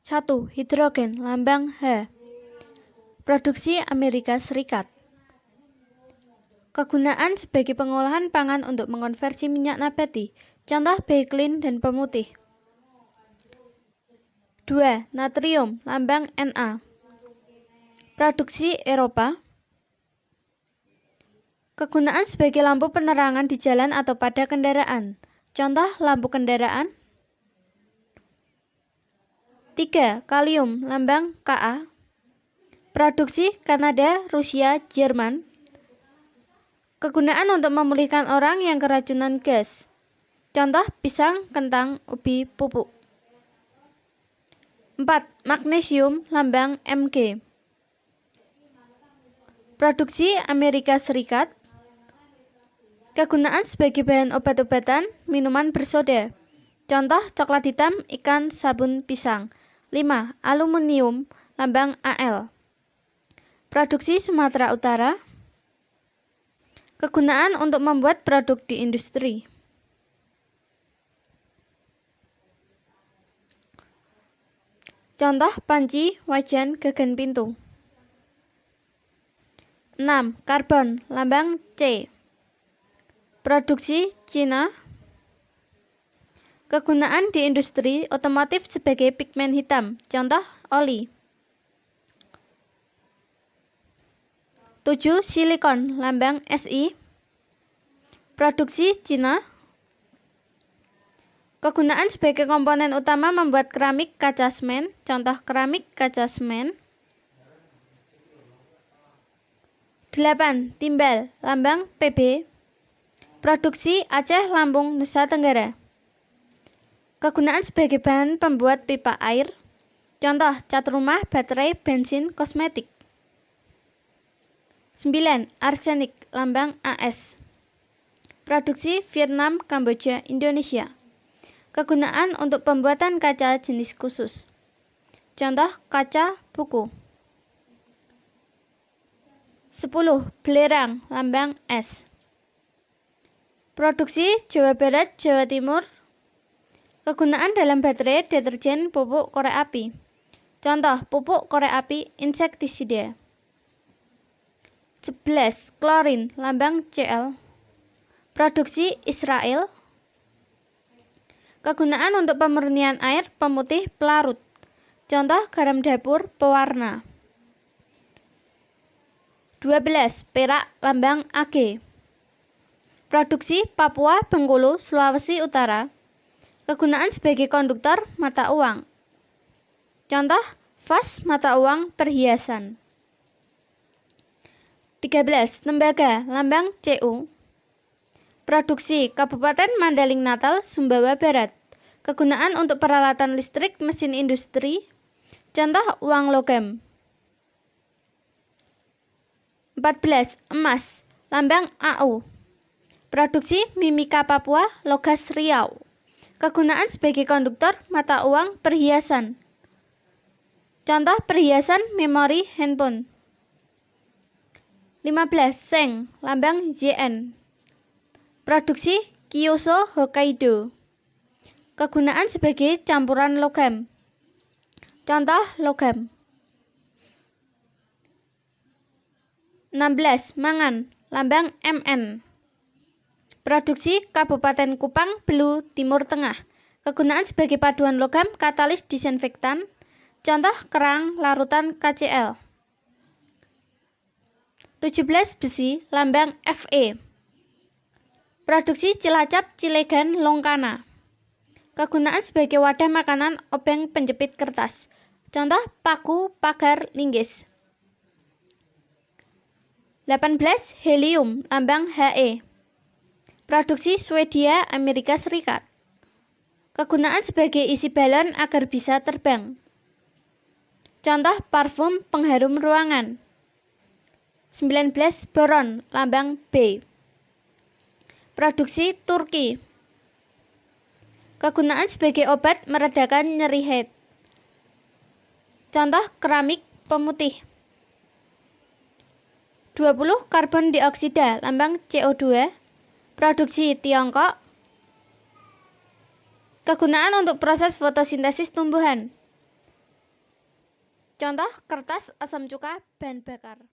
1. Hidrogen, lambang H. Produksi Amerika Serikat. Kegunaan sebagai pengolahan pangan untuk mengkonversi minyak nabati, contoh baiklin dan pemutih. 2. Natrium, lambang Na. Produksi Eropa. Kegunaan sebagai lampu penerangan di jalan atau pada kendaraan, contoh lampu kendaraan. 3. Kalium, lambang Ka. Produksi Kanada, Rusia, Jerman. Kegunaan untuk memulihkan orang yang keracunan gas, contoh pisang, kentang, ubi, pupuk. 4. Magnesium, lambang Mg. Produksi Amerika Serikat. Kegunaan sebagai bahan obat-obatan, minuman bersoda, contoh coklat hitam, ikan, sabun, pisang. 5. Aluminium, lambang Al. Produksi Sumatera Utara. Kegunaan untuk membuat produk di industri. Contoh panci, wajan, gagan pintu. 6. Karbon, lambang C. Produksi Cina. Kegunaan di industri otomotif sebagai pigmen hitam, contoh oli. 7. Silikon, lambang Si. Produksi Cina. Kegunaan sebagai komponen utama membuat keramik kaca semen, contoh keramik kaca semen. 8. Timbal, lambang Pb. Produksi Aceh, Lampung, Nusa Tenggara. Kegunaan sebagai bahan pembuat pipa air, contoh cat rumah, baterai, bensin, kosmetik. 9. Arsenik, lambang As. Produksi Vietnam, Kamboja, Indonesia. Kegunaan untuk pembuatan kaca jenis khusus, contoh kaca buku. 10. Belerang, lambang S. Produksi Jawa Barat, Jawa Timur. Kegunaan dalam baterai, deterjen, pupuk korek api, contoh pupuk korek api, insektisida. 11. Klorin, lambang Cl. Produksi Israel. Kegunaan untuk pemurnian air, pemutih, pelarut, contoh garam dapur, pewarna. 12. Perak, lambang Ag. Produksi Papua, Bengkulu, Sulawesi Utara. Kegunaan sebagai konduktor mata uang, contoh vas mata uang perhiasan. 13. Tembaga, lambang Cu. Produksi Kabupaten Mandaling Natal, Sumbawa Barat. Kegunaan untuk peralatan listrik, mesin industri, contoh uang logam. 14. Emas, lambang Au. Produksi Mimika Papua, Logas Riau. Kegunaan sebagai konduktor mata uang perhiasan, contoh perhiasan memori handphone. 15. Seng, lambang Zn. Produksi Kyushu, Hokkaido. Kegunaan sebagai campuran logam, contoh logam. 16. Mangan, lambang Mn. Produksi Kabupaten Kupang, Belu, Timur Tengah. Kegunaan sebagai paduan logam, katalis disinfektan, contoh kerang, larutan KCl. 17. Besi, lambang Fe. Produksi Cilacap, Cilegan, Longkana. Kegunaan sebagai wadah makanan, obeng penjepit kertas, contoh paku, pagar, linggis. 18. Helium, lambang He. Produksi Swedia, Amerika Serikat. Kegunaan sebagai isi balon agar bisa terbang, contoh parfum pengharum ruangan. 19. Boron, lambang B. Produksi Turki. Kegunaan sebagai obat meredakan nyeri head, contoh keramik pemutih. 20. Karbon dioksida, lambang CO2. Produksi Tiongkok. Kegunaan untuk proses fotosintesis tumbuhan, Contoh kertas, asam cuka, bahan bakar.